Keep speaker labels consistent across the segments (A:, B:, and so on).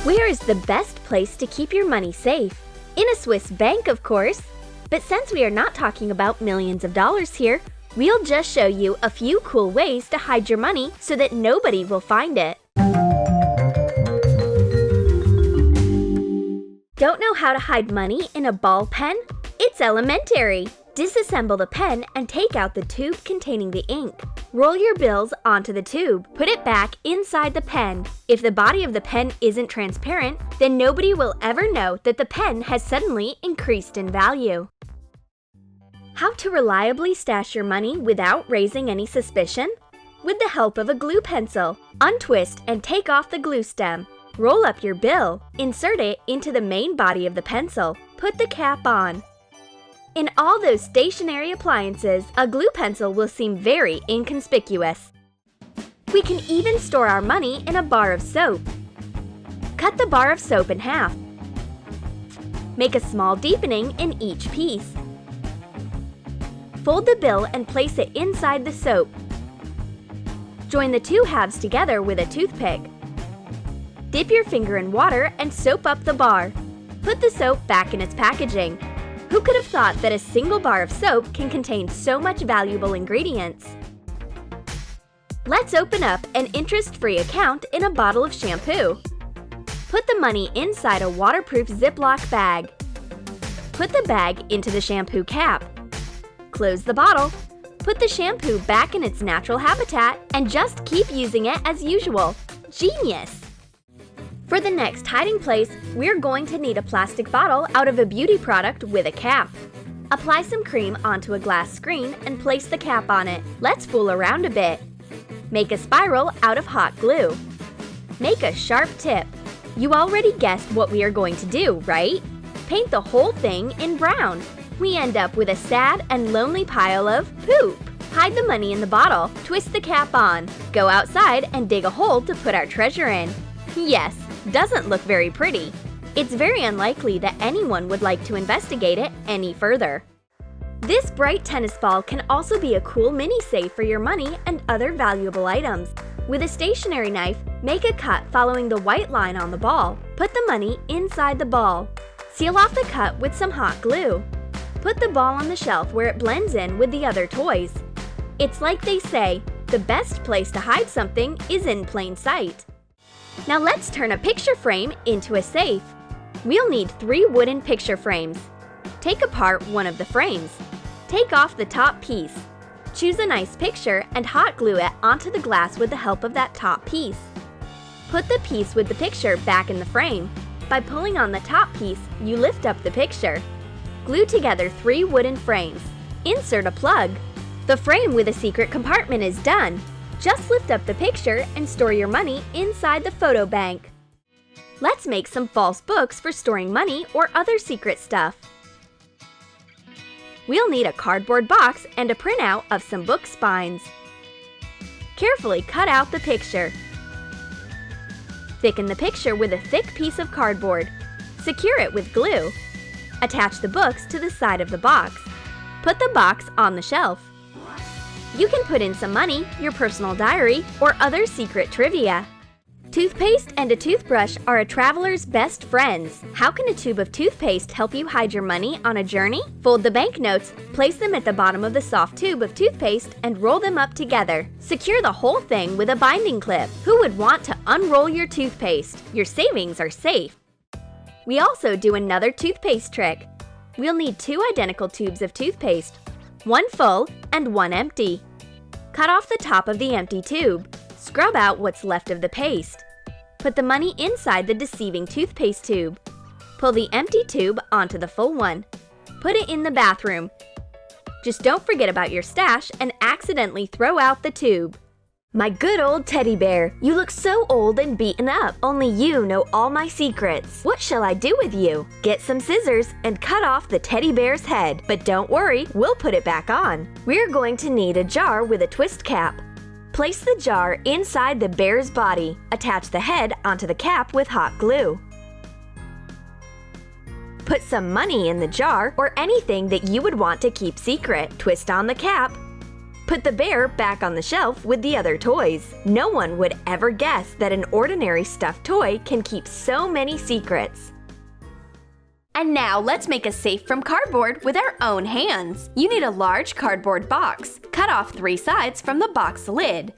A: Where is the best place to keep your money safe? In a Swiss bank, of course. But since we are not talking about millions of dollars here, we'll just show you a few cool ways to hide your money so that nobody will find it. Don't know how to hide money in a ball pen? It's elementary! Disassemble the pen and take out the tube containing the ink. Roll your bills onto the tube. Put it back inside the pen. If the body of the pen isn't transparent, then nobody will ever know that the pen has suddenly increased in value. How to reliably stash your money without raising any suspicion? With the help of a glue pencil. Untwist and take off the glue stem. Roll up your bill. Insert it into the main body of the pencil. Put the cap on. In all those stationary appliances, a glue pencil will seem very inconspicuous. We can even store our money in a bar of soap. Cut the bar of soap in half. Make a small deepening in each piece. Fold the bill and place it inside the soap. Join the two halves together with a toothpick. Dip your finger in water and soap up the bar. Put the soap back in its packaging. Who could have thought that a single bar of soap can contain so much valuable ingredients? Let's open up an interest-free account in a bottle of shampoo. Put the money inside a waterproof Ziploc bag. Put the bag into the shampoo cap. Close the bottle. Put the shampoo back in its natural habitat and just keep using it as usual. Genius! For the next hiding place, we're going to need a plastic bottle out of a beauty product with a cap. Apply some cream onto a glass screen and place the cap on it. Let's fool around a bit. Make a spiral out of hot glue. Make a sharp tip. You already guessed what we are going to do, right? Paint the whole thing in brown. We end up with a sad and lonely pile of poop. Hide the money in the bottle. Twist the cap on. Go outside and dig a hole to put our treasure in. Yes. Doesn't look very pretty. It's very unlikely that anyone would like to investigate it any further. This bright tennis ball can also be a cool mini safe for your money and other valuable items. With a stationary knife, make a cut following the white line on the ball. Put the money inside the ball. Seal off the cut with some hot glue. Put the ball on the shelf where it blends in with the other toys. It's like they say, the best place to hide something is in plain sight. Now let's turn a picture frame into a safe. We'll need 3 wooden picture frames. Take apart one of the frames. Take off the top piece. Choose a nice picture and hot glue it onto the glass with the help of that top piece. Put the piece with the picture back in the frame. By pulling on the top piece, you lift up the picture. Glue together 3 wooden frames. Insert a plug. The frame with a secret compartment is done. Just lift up the picture and store your money inside the photo bank. Let's make some false books for storing money or other secret stuff. We'll need a cardboard box and a printout of some book spines. Carefully cut out the picture. Thicken the picture with a thick piece of cardboard. Secure it with glue. Attach the books to the side of the box. Put the box on the shelf. You can put in some money, your personal diary, or other secret trivia. Toothpaste and a toothbrush are a traveler's best friends. How can a tube of toothpaste help you hide your money on a journey? Fold the banknotes, place them at the bottom of the soft tube of toothpaste, and roll them up together. Secure the whole thing with a binding clip. Who would want to unroll your toothpaste? Your savings are safe. We also do another toothpaste trick. We'll need 2 identical tubes of toothpaste. 1 full and 1 empty. Cut off the top of the empty tube. Scrub out what's left of the paste. Put the money inside the deceiving toothpaste tube. Pull the empty tube onto the full one. Put it in the bathroom. Just don't forget about your stash and accidentally throw out the tube. My good old teddy bear, you look so old and beaten up. Only you know all my secrets. What shall I do with you? Get some scissors and cut off the teddy bear's head. But don't worry, we'll put it back on. We're going to need a jar with a twist cap. Place the jar inside the bear's body. Attach the head onto the cap with hot glue. Put some money in the jar or anything that you would want to keep secret. Twist on the cap. Put the bear back on the shelf with the other toys. No one would ever guess that an ordinary stuffed toy can keep so many secrets. And now let's make a safe from cardboard with our own hands. You need a large cardboard box. Cut off 3 sides from the box lid.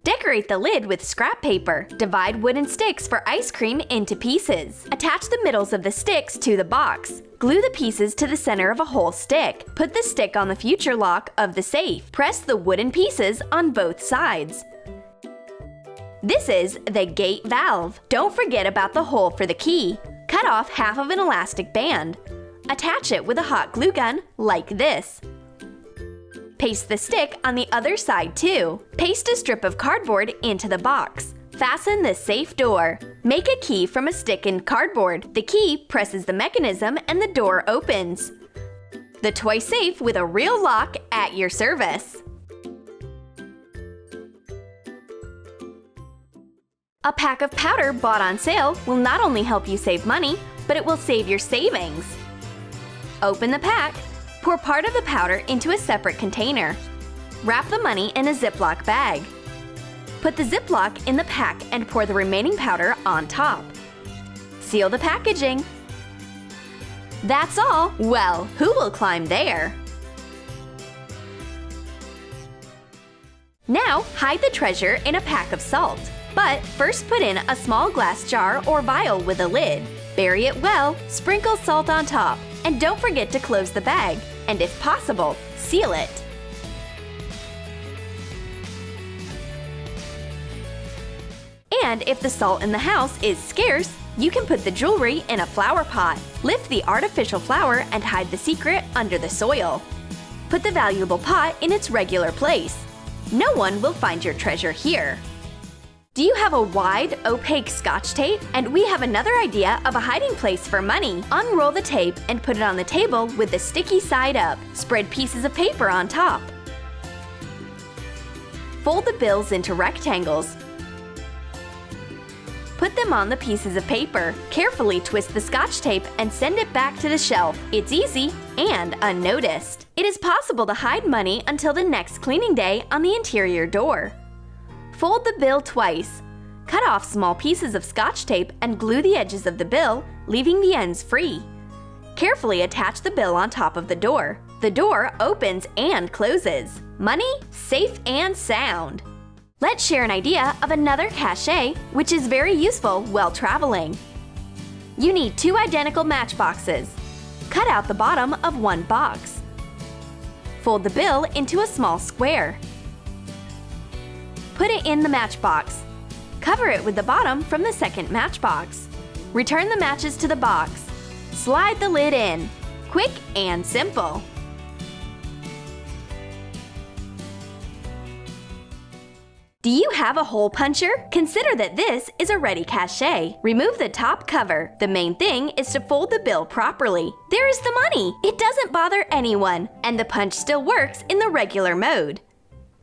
A: Decorate the lid with scrap paper. Divide wooden sticks for ice cream into pieces. Attach the middles of the sticks to the box. Glue the pieces to the center of a whole stick. Put the stick on the future lock of the safe. Press the wooden pieces on both sides. This is the gate valve. Don't forget about the hole for the key. Cut off half of an elastic band. Attach it with a hot glue gun like this. Paste the stick on the other side too. Paste a strip of cardboard into the box. Fasten the safe door. Make a key from a stick in cardboard. The key presses the mechanism and the door opens. The toy safe with a real lock at your service. A pack of powder bought on sale will not only help you save money, but it will save your savings. Open the pack. Pour part of the powder into a separate container. Wrap the money in a Ziploc bag. Put the Ziploc in the pack and pour the remaining powder on top. Seal the packaging. That's all! Well, who will climb there? Now, hide the treasure in a pack of salt. But first put in a small glass jar or vial with a lid. Bury it well, sprinkle salt on top, and don't forget to close the bag. And if possible, seal it. And if the salt in the house is scarce, you can put the jewelry in a flower pot. Lift the artificial flower and hide the secret under the soil. Put the valuable pot in its regular place. No one will find your treasure here. Do you have a wide, opaque Scotch tape? And we have another idea of a hiding place for money. Unroll the tape and put it on the table with the sticky side up. Spread pieces of paper on top. Fold the bills into rectangles. Put them on the pieces of paper. Carefully twist the Scotch tape and send it back to the shelf. It's easy and unnoticed. It is possible to hide money until the next cleaning day on the interior door. Fold the bill twice. Cut off small pieces of Scotch tape and glue the edges of the bill, leaving the ends free. Carefully attach the bill on top of the door. The door opens and closes. Money, safe and sound. Let's share an idea of another cachet, which is very useful while traveling. You need 2 identical matchboxes. Cut out the bottom of one box. Fold the bill into a small square. Put it in the matchbox. Cover it with the bottom from the second matchbox. Return the matches to the box. Slide the lid in. Quick and simple. Do you have a hole puncher? Consider that this is a ready cachet. Remove the top cover. The main thing is to fold the bill properly. There is the money. It doesn't bother anyone, and the punch still works in the regular mode.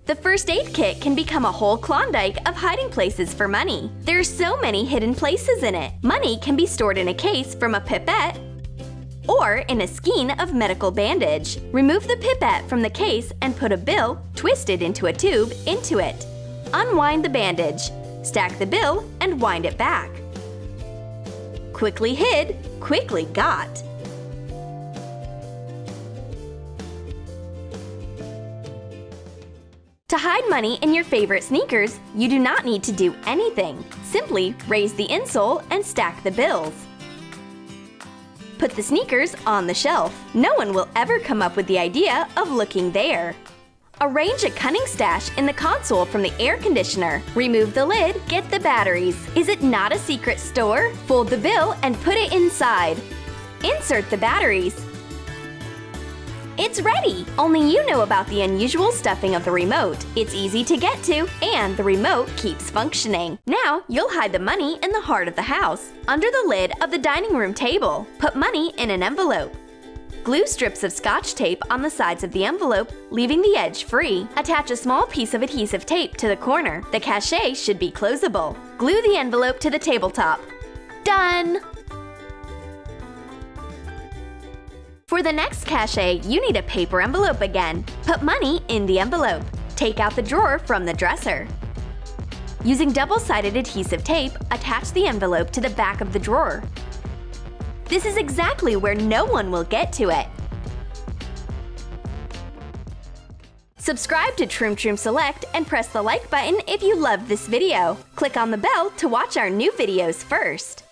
A: The first aid kit can become a whole Klondike of hiding places for money. There are so many hidden places in it. Money can be stored in a case from a pipette or in a skein of medical bandage. Remove the pipette from the case and put a bill, twisted into a tube, into it. Unwind the bandage. Stack the bill and wind it back. Quickly hid, quickly got. To hide money in your favorite sneakers, you do not need to do anything. Simply raise the insole and stack the bills. Put the sneakers on the shelf. No one will ever come up with the idea of looking there. Arrange a cunning stash in the console from the air conditioner. Remove the lid, get the batteries. Is it not a secret store? Fold the bill and put it inside. Insert the batteries. It's ready! Only you know about the unusual stuffing of the remote. It's easy to get to, and the remote keeps functioning. Now, you'll hide the money in the heart of the house, under the lid of the dining room table. Put money in an envelope. Glue strips of Scotch tape on the sides of the envelope, leaving the edge free. Attach a small piece of adhesive tape to the corner. The cachet should be closable. Glue the envelope to the tabletop. Done! For the next cachet, you need a paper envelope again. Put money in the envelope. Take out the drawer from the dresser. Using double-sided adhesive tape, attach the envelope to the back of the drawer. This is exactly where no one will get to it. Subscribe to Troom Select and press the like button if you loved this video. Click on the bell to watch our new videos first.